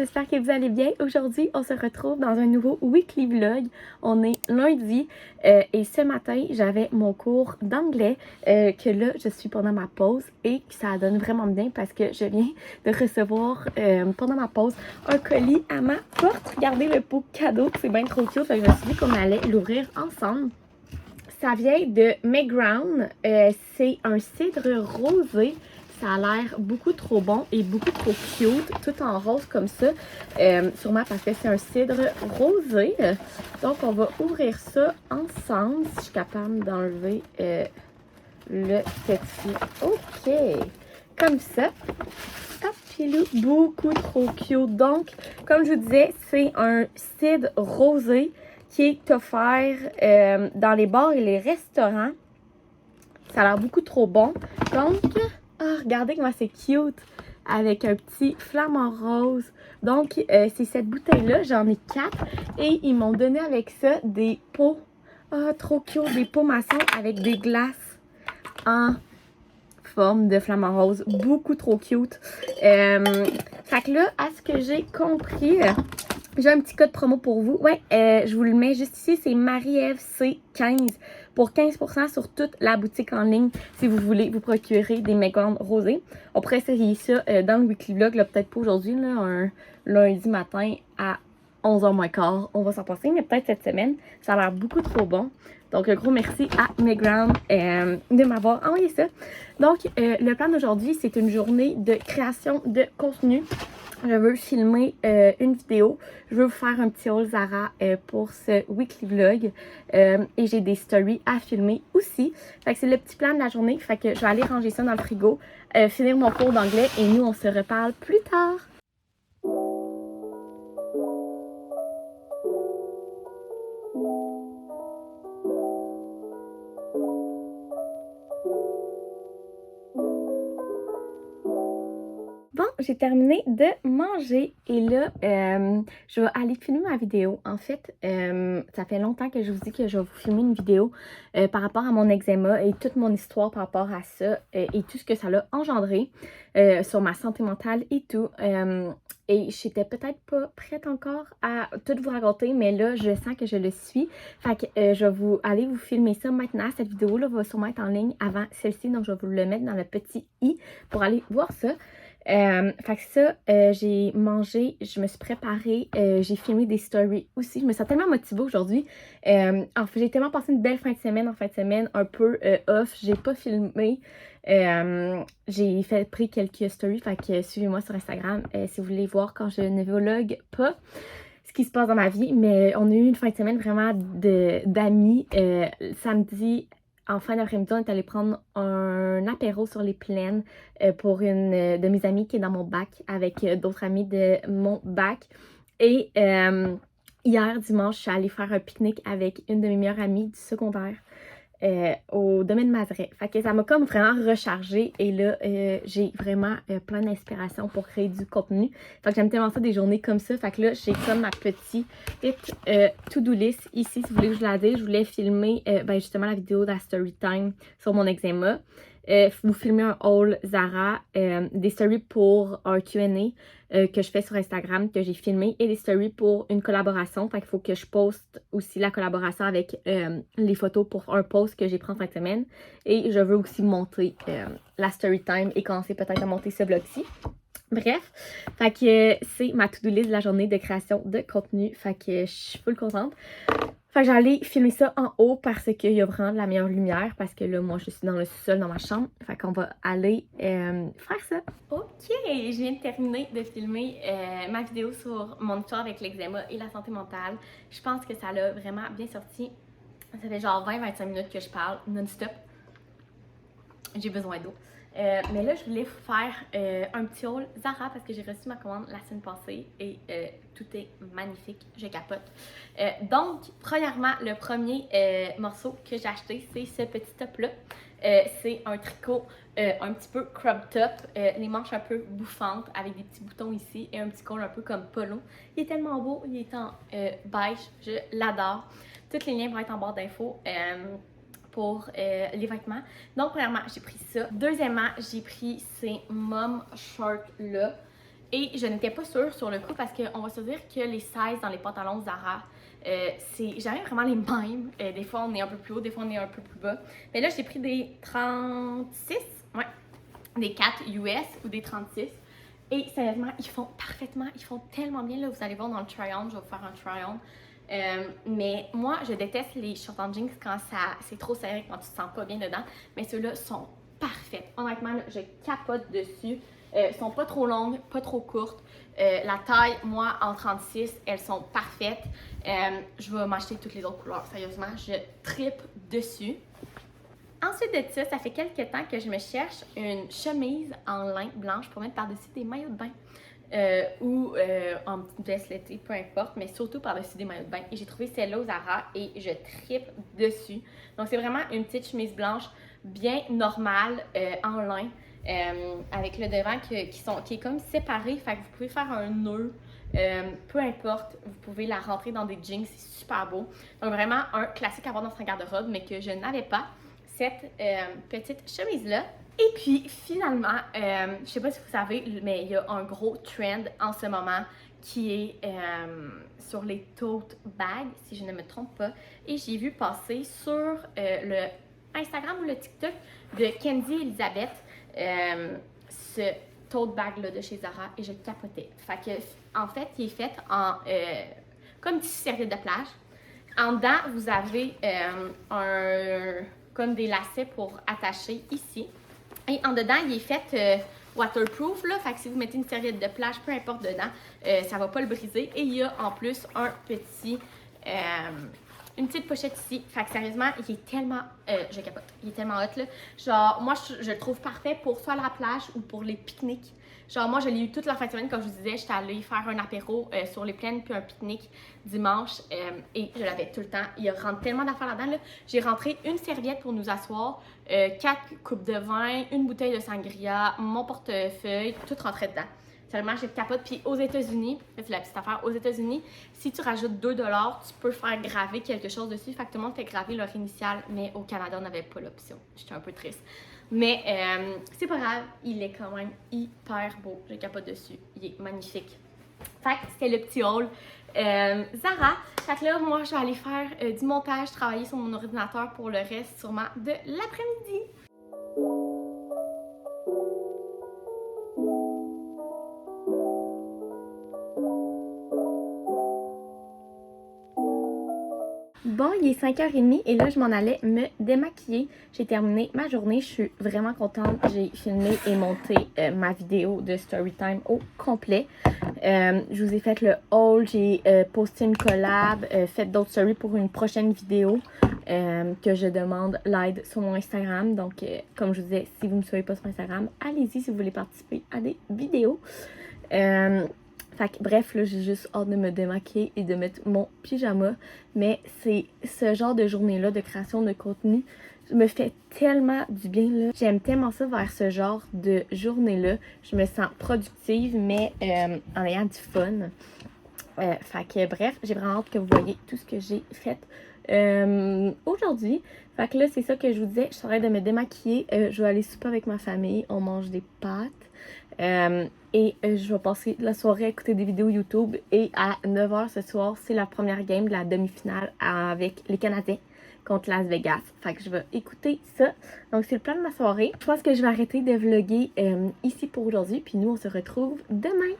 j'espère que vous allez bien. Aujourd'hui, on se retrouve dans un nouveau weekly vlog. On est lundi et ce matin, j'avais mon cours d'anglais que là, je suis pendant ma pause et ça donne vraiment bien parce que je viens de recevoir pendant ma pause un colis à ma porte. Regardez le pot cadeau, c'est bien trop cute. Fait que je me suis dit qu'on allait l'ouvrir ensemble. Ça vient de Mayground. C'est un cidre rosé. Ça a l'air beaucoup trop bon et beaucoup trop cute, tout en rose comme ça. Sûrement parce que c'est un cidre rosé. Donc, on va ouvrir ça ensemble. Si je suis capable d'enlever le petit. OK. Comme ça. Hop, pilou. Beaucoup trop cute. Donc, comme je vous disais, c'est un cidre rosé qui est offert dans les bars et les restaurants. Ça a l'air beaucoup trop bon. Donc, regardez comment c'est cute avec un petit flamant rose. Donc, c'est cette bouteille-là. J'en ai 4 et ils m'ont donné avec ça des pots. Trop cute. Des pots maçons avec des glaces en forme de flamant rose. Beaucoup trop cute. Fait que là, à ce que j'ai compris... j'ai un petit code promo pour vous. Ouais, je vous le mets juste ici. C'est Marie-Ève C15 pour 15% sur toute la boutique en ligne si vous voulez vous procurer des Mayground rosés. On pourrait essayer ça dans le weekly vlog, là, peut-être pas aujourd'hui, là, un lundi matin à 11h moins quart. On va s'en passer, mais peut-être cette semaine. Ça a l'air beaucoup trop bon. Donc, un gros merci à Mayground de m'avoir envoyé ça. Donc, le plan d'aujourd'hui, c'est une journée de création de contenu. Je veux filmer une vidéo. Je veux vous faire un petit haul Zara pour ce weekly vlog. Et j'ai des stories à filmer aussi. Fait que c'est le petit plan de la journée. Fait que je vais aller ranger ça dans le frigo, finir mon cours d'anglais et nous, on se reparle plus tard. Bon, j'ai terminé de manger et là, je vais aller filmer ma vidéo. En fait, ça fait longtemps que je vous dis que je vais vous filmer une vidéo par rapport à mon eczéma et toute mon histoire par rapport à ça et tout ce que ça l'a engendré sur ma santé mentale et tout. Et j'étais peut-être pas prête encore à tout vous raconter, mais là, je sens que je le suis. Fait que je vais aller vous filmer ça maintenant. Cette vidéo-là va sûrement être en ligne avant celle-ci, donc je vais vous le mettre dans le petit i pour aller voir ça. Fait que ça, j'ai mangé, je me suis préparée, j'ai filmé des stories aussi. Je me sens tellement motivée aujourd'hui. En fait, j'ai tellement passé une belle fin de semaine, un peu off. J'ai pas filmé. J'ai pris quelques stories, fait que suivez-moi sur Instagram si vous voulez voir quand je ne vlogue pas ce qui se passe dans ma vie. Mais on a eu une fin de semaine vraiment d'amis. Samedi, en fin d'après-midi, on est allé prendre un apéro sur les plaines pour une de mes amies qui est dans mon bac avec d'autres amis de mon bac. Et hier, dimanche, je suis allée faire un pique-nique avec une de mes meilleures amies du secondaire au domaine Mazerais. Fait que ça m'a comme vraiment rechargée et là, j'ai vraiment plein d'inspiration pour créer du contenu. Fait que j'aime tellement ça des journées comme ça. Fait que là, j'ai comme ma petite to-do list ici, si vous voulez que je la dise. Je voulais filmer ben justement la vidéo de la story time sur mon eczéma. Vous filmer un haul Zara, des stories pour un Q&A que je fais sur Instagram, que j'ai filmé, et des stories pour une collaboration. Fait qu'il faut que je poste aussi la collaboration avec les photos pour un post que j'ai pris en fin de semaine. Et je veux aussi monter la story time et commencer peut-être à monter ce vlog-ci. Bref, fait que c'est ma to-do list de la journée de création de contenu. Fait que je suis full contente. Fait que j'allais filmer ça en haut parce qu'il y a vraiment de la meilleure lumière. Parce que là, moi, je suis dans le sous-sol, dans ma chambre. Fait qu'on va aller faire ça. OK, je viens de terminer de filmer ma vidéo sur mon histoire avec l'eczéma et la santé mentale. Je pense que ça l'a vraiment bien sorti. Ça fait genre 20-25 minutes que je parle non-stop. J'ai besoin d'eau. Mais là, je voulais vous faire un petit haul Zara parce que j'ai reçu ma commande la semaine passée et tout est magnifique, je capote. Donc, premièrement, le premier morceau que j'ai acheté, c'est ce petit top-là. C'est un tricot un petit peu crop top, les manches un peu bouffantes avec des petits boutons ici et un petit col un peu comme polo. Il est tellement beau, il est en beige, je l'adore. Tous les liens vont être en barre d'infos. Pour les vêtements. Donc, premièrement, j'ai pris ça. Deuxièmement, j'ai pris ces mom shorts là. Et je n'étais pas sûre sur le coup parce qu'on va se dire que les sizes dans les pantalons Zara, c'est jamais vraiment les mêmes. Des fois, on est un peu plus haut, des fois, on est un peu plus bas. Mais là, j'ai pris des 36, ouais, des 4 US ou des 36. Et sérieusement, ils font parfaitement, ils font tellement bien. Là, vous allez voir dans le try-on, je vais vous faire un try-on. Mais moi, je déteste les shorts en jeans quand c'est trop serré, quand tu te sens pas bien dedans. Mais ceux-là sont parfaits. Honnêtement, là, je capote dessus. Sont pas trop longues, pas trop courtes. La taille, moi, en 36, elles sont parfaites. Je vais m'acheter toutes les autres couleurs. Sérieusement, je trippe dessus. Ensuite de ça fait quelques temps que je me cherche une chemise en lin blanche pour mettre par-dessus des maillots de bain. Ou en petite veste l'été, peu importe, mais surtout par-dessus des maillots de bain. Et j'ai trouvé celle-là au Zara et je trippe dessus. Donc c'est vraiment une petite chemise blanche bien normale en lin. Avec le devant qui est comme séparé, fait que vous pouvez faire un nœud, peu importe, vous pouvez la rentrer dans des jeans, c'est super beau. Donc vraiment un classique à avoir dans son garde-robe, mais que je n'avais pas, cette petite chemise-là. Et puis finalement, je sais pas si vous savez, mais il y a un gros trend en ce moment qui est sur les tote bags, si je ne me trompe pas. Et j'ai vu passer sur le Instagram ou le TikTok de Kenzie Elizabeth ce tote bag là de chez Zara et je capotais. Fait que en fait, il est fait en comme tissu serviette de plage. En dedans, vous avez comme des lacets pour attacher ici. Et en dedans, il est fait waterproof là, fait que si vous mettez une serviette de plage, peu importe dedans, ça va pas le briser. Et il y a en plus un petit une petite pochette ici. Fait que sérieusement, il est tellement... je capote. Il est tellement hot, là. Genre, moi, je le trouve parfait pour soit la plage ou pour les pique-niques. Genre, moi, je l'ai eu toute la fin de semaine, comme je vous disais. J'étais allée faire un apéro sur les plaines, puis un pique-nique dimanche. Et je l'avais tout le temps. Il rentre tellement d'affaires là-dedans, là. J'ai rentré une serviette pour nous asseoir, 4 coupes de vin, une bouteille de sangria, mon portefeuille, tout rentrait dedans. Sérieusement, je capote. Puis aux États-Unis, c'est la petite affaire, aux États-Unis, si tu rajoutes 2 $, tu peux faire graver quelque chose dessus. Fait que tout le monde fait graver leur initiale, mais au Canada, on n'avait pas l'option. J'étais un peu triste. Mais c'est pas grave, il est quand même hyper beau. Je capote dessus. Il est magnifique. Fait que c'était le petit haul Zara. Fait que là, moi, je vais aller faire du montage, travailler sur mon ordinateur pour le reste sûrement de l'après-midi. Bon, il est 5h30 et là, je m'en allais me démaquiller. J'ai terminé ma journée. Je suis vraiment contente. J'ai filmé et monté ma vidéo de Storytime au complet. Je vous ai fait le haul. J'ai posté une collab, fait d'autres stories pour une prochaine vidéo que je demande l'aide sur mon Instagram. Donc, comme je vous disais, si vous ne me suivez pas sur Instagram, allez-y si vous voulez participer à des vidéos. Fait que bref, là, j'ai juste hâte de me démaquiller et de mettre mon pyjama. Mais c'est ce genre de journée-là de création de contenu me fait tellement du bien, là. J'aime tellement ça vers ce genre de journée-là. Je me sens productive, mais en ayant du fun. Fait que bref, j'ai vraiment hâte que vous voyez tout ce que j'ai fait aujourd'hui. Fait que là, c'est ça que je vous disais. Je suis en train de me démaquiller. Je vais aller souper avec ma famille. On mange des pâtes. Et je vais passer la soirée à écouter des vidéos YouTube. Et à 9h ce soir, c'est la première game de la demi-finale avec les Canadiens contre Las Vegas. Fait que je vais écouter ça. Donc c'est le plan de ma soirée. Je pense que je vais arrêter de vlogger ici pour aujourd'hui. Puis nous, on se retrouve demain.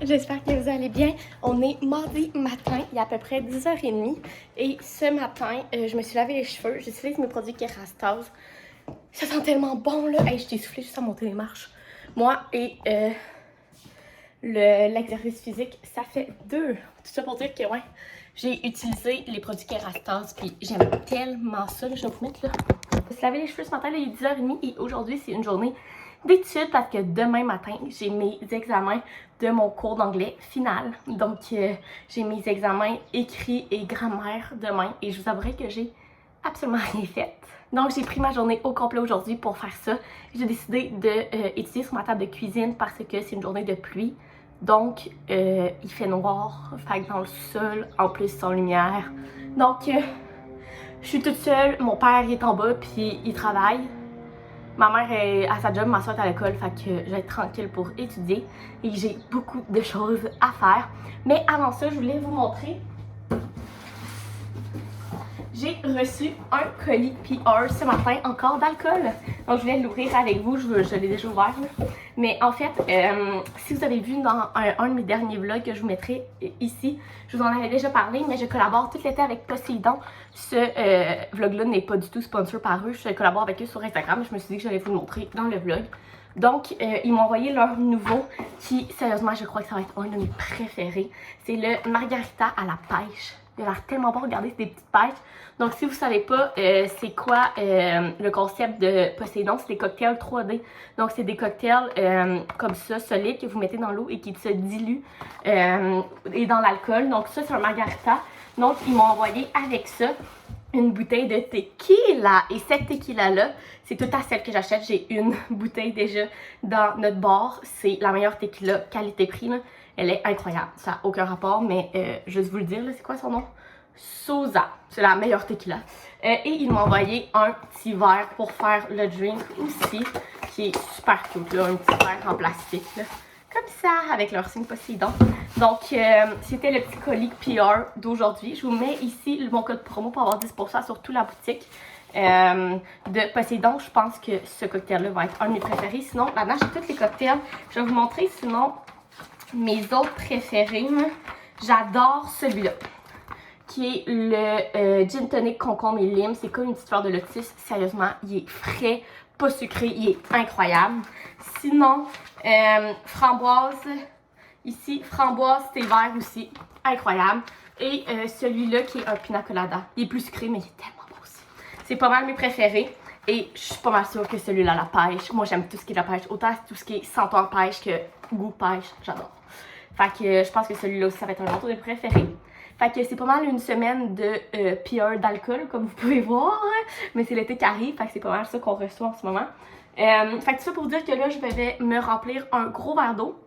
J'espère que vous allez bien. On est mardi matin, il est à peu près 10h30. Et ce matin, je me suis lavé les cheveux. J'utilise mes produits Kerastase. Ça sent tellement bon, là. Hey, je t'ai soufflé juste à monter les marches. Moi et l'exercice physique, ça fait 2. Tout ça pour dire que, ouais, j'ai utilisé les produits Kerastase. Puis j'aime tellement ça. Là, je vais vous mettre là. Je me suis lavé les cheveux ce matin, là, il est 10h30. Et aujourd'hui, c'est une journée d'études parce que demain matin, j'ai mes examens de mon cours d'anglais final. Donc, j'ai mes examens écrits et grammaire demain et je vous avouerai que j'ai absolument rien fait. Donc, j'ai pris ma journée au complet aujourd'hui pour faire ça. J'ai décidé d'étudier sur ma table de cuisine parce que c'est une journée de pluie. Donc, il fait noir, fait que dans le sol, en plus sans lumière. Donc, Je suis toute seule, mon père est en bas puis il travaille. Ma mère est à sa job, ma soeur est à l'école, fait que je vais être tranquille pour étudier et j'ai beaucoup de choses à faire. Mais avant ça, je voulais vous montrer. J'ai reçu un colis PR ce matin, encore d'alcool. Donc je voulais l'ouvrir avec vous, je l'ai déjà ouvert. Là. Mais en fait, si vous avez vu dans un de mes derniers vlogs que je vous mettrai ici, je vous en avais déjà parlé, mais je collabore tout l'été avec Poséidon. Ce vlog-là n'est pas du tout sponsor par eux, je collabore avec eux sur Instagram. Je me suis dit que j'allais vous le montrer dans le vlog. Donc, ils m'ont envoyé leur nouveau qui, sérieusement, je crois que ça va être un de mes préférés. C'est le Margarita à la pêche. Il a l'air tellement bon, regardez, c'est des petites pêches. Donc, si vous savez pas c'est quoi le concept de Poséidon, c'est des cocktails 3D. Donc, c'est des cocktails comme ça, solides, que vous mettez dans l'eau et qui se diluent et dans l'alcool. Donc, ça, c'est un margarita. Donc, ils m'ont envoyé avec ça une bouteille de tequila. Et cette tequila-là, c'est tout à celle que j'achète. J'ai une bouteille déjà dans notre bar. C'est la meilleure tequila qualité-prix, là. Elle est incroyable, ça n'a aucun rapport, mais juste vous le dire, c'est quoi son nom? Sosa, c'est la meilleure tequila. Et ils m'ont envoyé un petit verre pour faire le drink aussi, qui est super cute, là, un petit verre en plastique, là, comme ça, avec leur signe Poséidon. Donc, c'était le petit colis PR d'aujourd'hui. Je vous mets ici mon code promo pour avoir 10% sur toute la boutique de Poséidon. Je pense que ce cocktail-là va être un de mes préférés. Sinon, là-dedans, j'ai tous les cocktails. Je vais vous montrer, sinon... Mes autres préférés, j'adore celui-là, qui est le gin tonic concombre et lime. C'est comme une petite fleur de lotus. Sérieusement, il est frais, pas sucré, il est incroyable. Sinon, framboise, ici, framboise, thé vert aussi, incroyable. Et celui-là qui est un pina colada. Il est plus sucré, mais il est tellement bon aussi. C'est pas mal mes préférés. Et je suis pas mal sûre que celui-là, la pêche, moi j'aime tout ce qui est la pêche, autant tout ce qui est senteur pêche que goût pêche, j'adore. Fait que je pense que celui-là aussi, ça va être un autre de mes préférés. Fait que c'est pas mal une semaine de PR d'alcool, comme vous pouvez voir, mais c'est l'été qui arrive, fait que c'est pas mal ça qu'on reçoit en ce moment. Fait que tout ça pour dire que là, je vais me remplir un gros verre d'eau.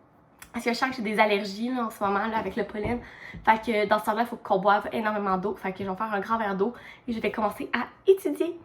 Parce que je sens que j'ai des allergies là, en ce moment là, avec le pollen. Fait que dans ce temps-là, il faut qu'on boive énormément d'eau. Fait que je vais faire un grand verre d'eau et je vais commencer à étudier.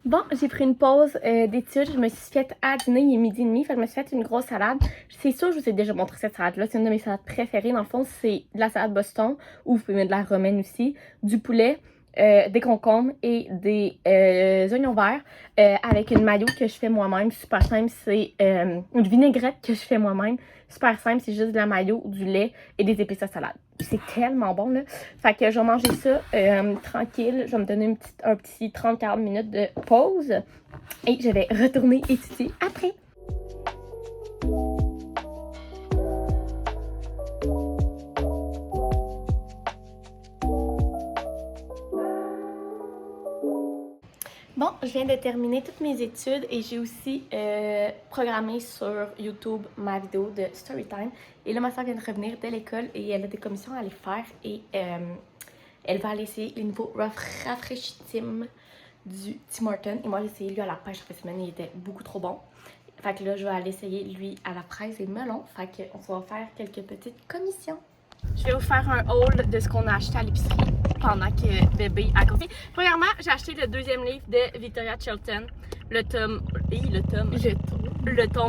Bon, j'ai pris une pause d'études. Je me suis faite à dîner, il est 12h30. Fait que je me suis fait une grosse salade. C'est sûr, je vous ai déjà montré cette salade-là. C'est une de mes salades préférées. Dans le fond, c'est de la salade Boston, ou vous pouvez mettre de la romaine aussi, du poulet, des concombres et des oignons verts avec une mayo que je fais moi-même. Super simple. C'est une vinaigrette que je fais moi-même. Super simple. C'est juste de la mayo, du lait et des épices à salade. C'est tellement bon, là. Fait que je vais manger ça tranquille. Je vais me donner un petit 30-40 minutes de pause. Et je vais retourner étudier après. Bon, je viens de terminer toutes mes études et j'ai aussi programmé sur YouTube ma vidéo de Storytime. Et là, ma soeur vient de revenir de l'école et elle a des commissions à aller faire. Et elle va aller essayer les nouveaux rafraîchitim du Tim Hortons. Et moi, j'ai essayé lui à la pêche cette semaine, il était beaucoup trop bon. Fait que là, je vais aller essayer lui à la fraise et melon. Fait qu'on va faire quelques petites commissions. Je vais vous faire un haul de ce qu'on a acheté à l'épicerie pendant que bébé a confié. Premièrement, j'ai acheté le deuxième livre de Victoria Chilton, le tome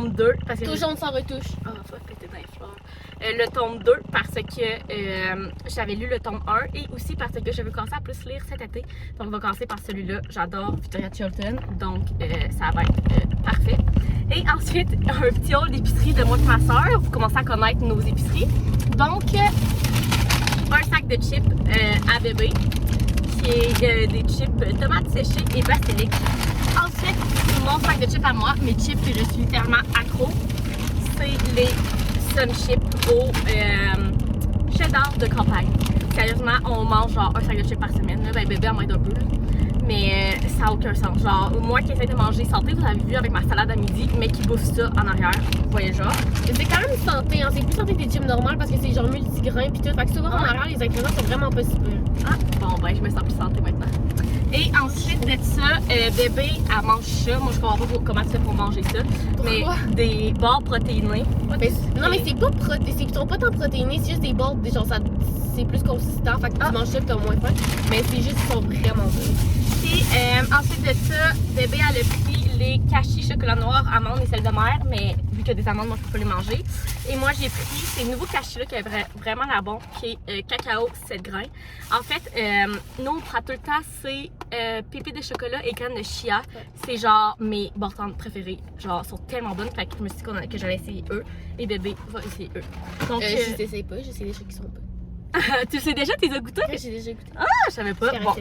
2. Parce que tout jaune sans retouche. Ah, faut péter dans les fleurs. Le tome 2 parce que j'avais lu le tome 1 et aussi parce que je veux commencer à plus lire cet été. Donc on va commencer par celui-là. J'adore Victoria Chilton, donc ça va être parfait. Et ensuite, un petit haul d'épicerie de moi et ma soeur. Vous commencez à connaître nos épiceries. Donc, un sac de chips à bébé, qui est des chips tomates séchées et basilic. Ensuite, Ensuite, mon sac de chips à moi, mes chips que je suis littéralement accro, c'est les Sun Chips au cheddar de campagne. Sérieusement, on mange genre un sac de chips par semaine. Là. Ben bébé en m'aide un peu. Là. Mais ça n'a aucun sens. Genre, moi qui essaie de manger santé, vous avez vu avec ma salade à midi, mais qui bouffe ça en arrière. Vous voyez genre. C'est quand même santé, hein. C'est plus santé que des chips normales parce que c'est genre multigrains pis tout. Fait que souvent en arrière, les ingrédients sont vraiment pas si peu. Ah, bon, ben, je me sens plus santé maintenant. Et ensuite de ça, bébé, elle mange ça. Moi, je comprends pas comment tu fais pour manger ça. Mais des barres protéinées. Non, mais c'est pas ils sont pas tant protéinés, c'est juste des barres, genre ça, c'est plus consistant. Fait que tu manges ça pis t'as moins faim. Mais c'est juste qu'ils sont vraiment bons. Puis ensuite de ça, bébé, elle a pris les cachis chocolat noir, amandes et sel de mer, mais vu qu'il y a des amandes, moi je peux pas les manger. Et moi j'ai pris ces nouveaux cachis-là qui avaient vraiment la bon, qui est cacao 7 grains. En fait, nous on prend tout le temps ces pépites de chocolat et graines de chia. C'est genre mes bartendes préférées. Genre, elles sont tellement bonnes, fait que je me suis dit que j'allais essayer eux. Et bébé va essayer eux. Donc, je t'essaye pas, j'essaie des choses qui sont pas. Tu sais déjà, t'es goûté? Ouais, j'ai déjà goûté. Ah, je savais pas. Bon.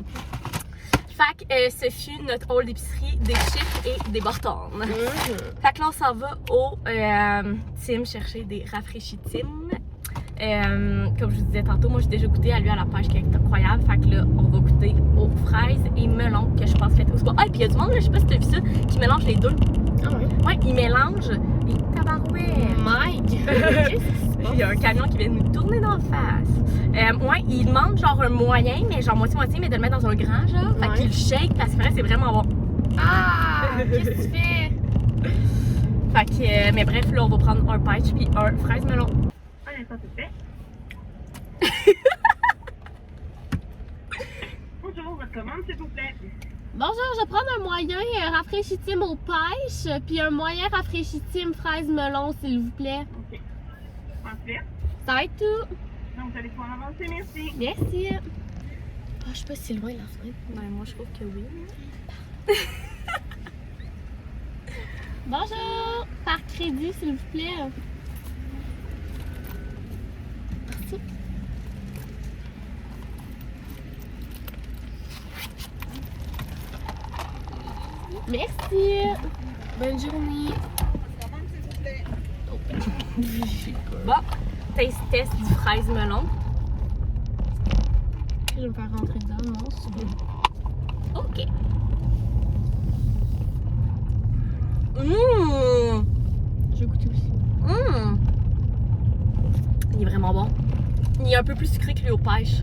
Fait que ce fut notre haul d'épicerie des chips et des bartendes. Fait que là, on s'en va au Tim chercher des rafraîchis Tim. Comme je vous disais tantôt, moi j'ai déjà goûté à lui à la pêche qui est incroyable. Fait que là, on va goûter aux fraises et melons que je pense fait au spa. Ah, et puis il y a du monde, là, je sais pas si t'as vu ça, qui mélange les deux. Ah ouais? Ouais, ils mélangent les tabarouettes. Mike! Il y a un camion qui vient nous tourner dans la face. Ouais, il demande genre un moyen, mais genre moitié-moitié, mais de le mettre dans un grand genre. Fait qu'il le shake parce que c'est vraiment bon. Ah! Qu'est-ce que tu fais? Fait que, mais bref, là, on va prendre un pêche puis un fraise melon. Un instant, s'il vous plaît. Bonjour, votre commande, s'il vous plaît. Bonjour, je vais prendre un moyen rafraîchissime aux pêches, puis un moyen rafraîchissime fraise melon, s'il vous plaît. OK. Ensuite, Ça va être tout. donc vous allez pouvoir avancer, merci. Merci. Ah, je suis pas si loin la fenêtre. Ben, moi, je trouve que oui. Bonjour, par crédit, s'il vous plaît. Merci. Merci. Bonne journée. Bon, taste test du fraise melon. Je vais me faire rentrer dedans, non? C'est bon. OK. Mmh! Je vais goûter aussi. Mmh! Il est vraiment bon. Il est un peu plus sucré que lui aux pêches.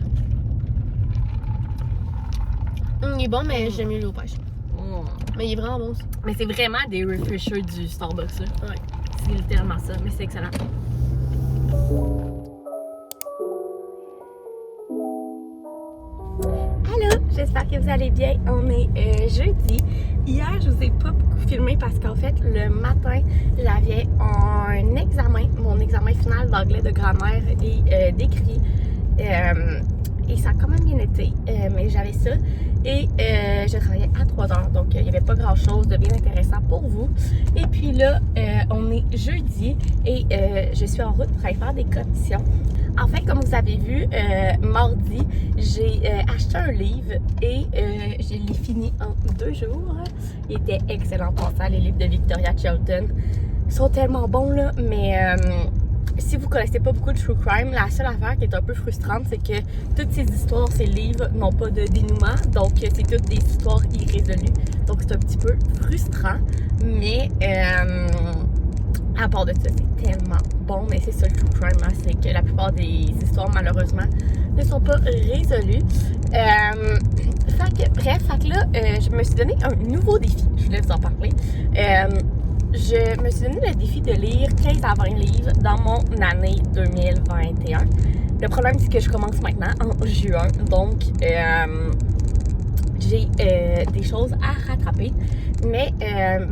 Il est bon, mais j'aime mieux l'eau pêche. Mmh. Mais il est vraiment bon aussi. Mais c'est vraiment des refreshers du Starbucks, là. Ouais. C'est littéralement ça, mais c'est excellent. Allô, j'espère que vous allez bien. On est jeudi. Hier, je vous ai pas beaucoup filmé parce qu'en fait, le matin, j'avais un examen, mon examen final d'anglais de grammaire et d'écrit. Et ça a quand même bien été, mais j'avais ça. Et je travaillais à 3 heures, donc il n'y avait pas grand chose de bien intéressant pour vous. Et puis là, on est jeudi et je suis en route pour aller faire des commissions. En fait, comme vous avez vu, mardi, j'ai acheté un livre et je l'ai fini en 2 jours. Il était excellent pour ça, les livres de Victoria Chilton. Ils sont tellement bons là, mais si vous connaissez pas beaucoup de true crime, la seule affaire qui est un peu frustrante, c'est que toutes ces histoires, ces livres n'ont pas de dénouement, donc c'est toutes des histoires irrésolues. Donc c'est un petit peu frustrant, mais à part de ça, c'est tellement bon. Mais c'est ça le true crime, hein, c'est que la plupart des histoires, malheureusement, ne sont pas résolues. Bref, là, je me suis donné un nouveau défi. Je voulais vous en parler. Je me suis donné le défi de lire 15 à 20 livres dans mon année 2021. Le problème, c'est que je commence maintenant en juin, donc j'ai des choses à rattraper. Mais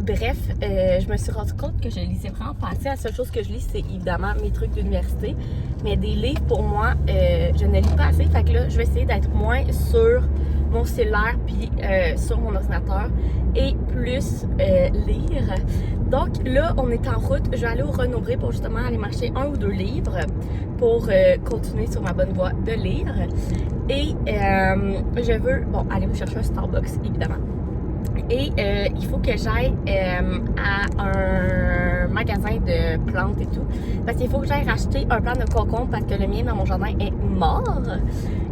bref, je me suis rendu compte que je lisais vraiment pas assez. La seule chose que je lis, c'est évidemment mes trucs d'université. Mais des livres, pour moi, je ne lis pas assez. Fait que là, je vais essayer d'être moins sur mon cellulaire puis sur mon ordinateur et plus lire. Donc là, on est en route. Je vais aller au Renaud-Bré pour justement aller m'acheter 1 ou 2 livres pour continuer sur ma bonne voie de lire. Et je veux, bon, aller me chercher un Starbucks, évidemment. Et il faut que j'aille à un magasin de plantes et tout. Parce qu'il faut que j'aille racheter un plant de concombre parce que le mien dans mon jardin est mort.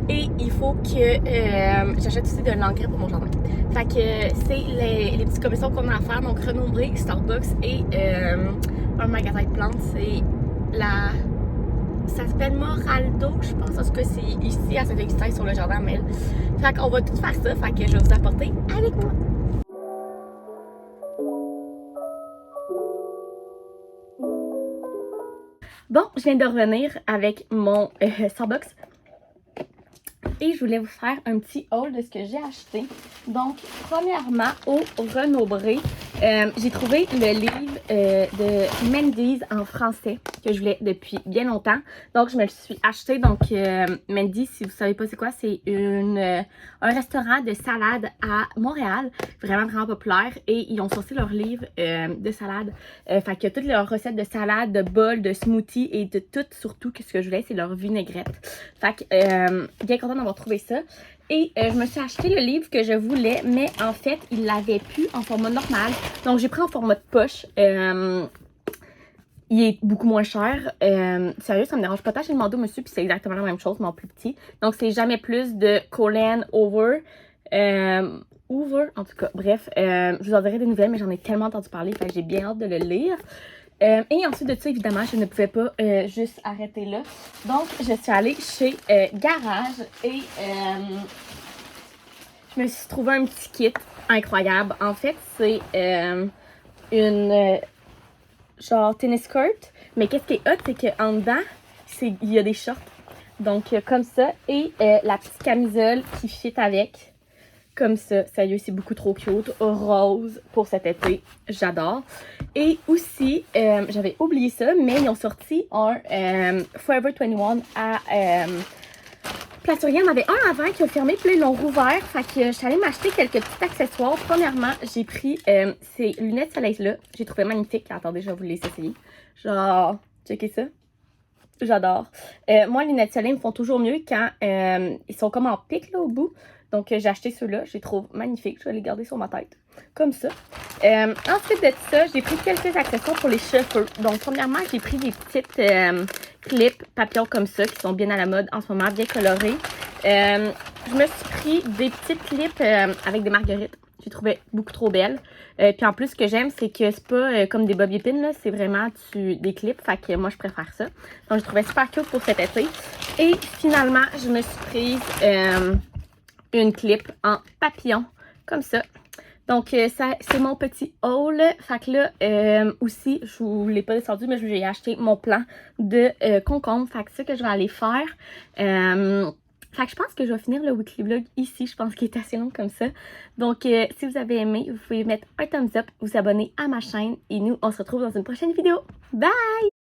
Et il faut que j'achète aussi de l'engrais pour mon jardin. Fait que c'est les petites commissions qu'on a à faire. Donc Renombré, Starbucks et un magasin de plantes. C'est la... Ça s'appelle Moraldo, je pense. En tout cas, c'est ici à Saint-Augustin sur le jardin Mel. Fait qu'on va tout faire ça. Fait que je vais vous apporter avec moi. Bon, je viens de revenir avec mon Starbucks et je voulais vous faire un petit haul de ce que j'ai acheté. Donc, premièrement, au Renombré, j'ai trouvé le livre de Mendy's en français que je voulais depuis bien longtemps. Donc, je me le suis acheté. Donc, Mendy's, si vous savez pas c'est quoi, c'est un restaurant de salade à Montréal. Vraiment, vraiment populaire. Et ils ont sorti leur livre de salade. Fait que toutes leurs recettes de salade, de bols, de smoothies et de tout, surtout, ce que je voulais, c'est leur vinaigrette. Fait que, bien contente d'avoir trouvé ça. Et je me suis acheté le livre que je voulais, mais en fait, il l'avait plus en format normal. Donc, j'ai pris en format de poche. Il est beaucoup moins cher. Sérieux, ça me dérange pas tant. J'ai demandé au monsieur, puis c'est exactement la même chose, mais en plus petit. Donc, c'est jamais plus de Colleen Hoover. En tout cas, bref. Je vous en dirai des nouvelles, mais j'en ai tellement entendu parler, fait que j'ai bien hâte de le lire. Et ensuite de ça, évidemment, je ne pouvais pas juste arrêter là. Donc, je suis allée chez Garage et je me suis trouvé un petit kit incroyable. En fait, c'est une genre tennis skirt. Mais qu'est-ce qui est hot, c'est qu'en dedans, il y a des shorts. Donc, comme ça. Et la petite camisole qui fit avec. Comme ça, sérieux, c'est beaucoup trop cute. Rose pour cet été, j'adore. Et aussi, j'avais oublié ça, mais ils ont sorti un Forever 21 à Place Laurier. Il y en avait un avant qui a fermé, puis là, ils l'ont rouvert. Fait que je suis allée m'acheter quelques petits accessoires. Premièrement, j'ai pris ces lunettes soleil-là. J'ai trouvé magnifique. Attendez, je vais vous les essayer. Genre, checkez ça. J'adore. Moi, les lunettes soleil me font toujours mieux quand ils sont comme en pic là au bout. Donc, j'ai acheté ceux-là. Je les trouve magnifiques. Je vais les garder sur ma tête. Comme ça. Ensuite de ça, j'ai pris quelques accessoires pour les cheveux. Donc, premièrement, j'ai pris des petites clips papillons comme ça qui sont bien à la mode en ce moment, bien colorés. Je me suis pris des petites clips avec des marguerites. J'ai trouvé beaucoup trop belles. Puis en plus, ce que j'aime, c'est que c'est pas comme des bobby pins, là. C'est vraiment des clips. Fait que moi, je préfère ça. Donc, je trouvais super cute pour cet été. Et finalement, je me suis prise une clip en papillon. Comme ça. Donc, ça, c'est mon petit haul. Fait que là, aussi, je vous l'ai pas descendu, mais j'ai acheté mon plant de concombre. Fait que c'est ça que je vais aller faire. Fait que je pense que je vais finir le weekly vlog ici. Je pense qu'il est assez long comme ça. Donc, si vous avez aimé, vous pouvez mettre un thumbs up, vous abonner à ma chaîne. Et nous, on se retrouve dans une prochaine vidéo. Bye!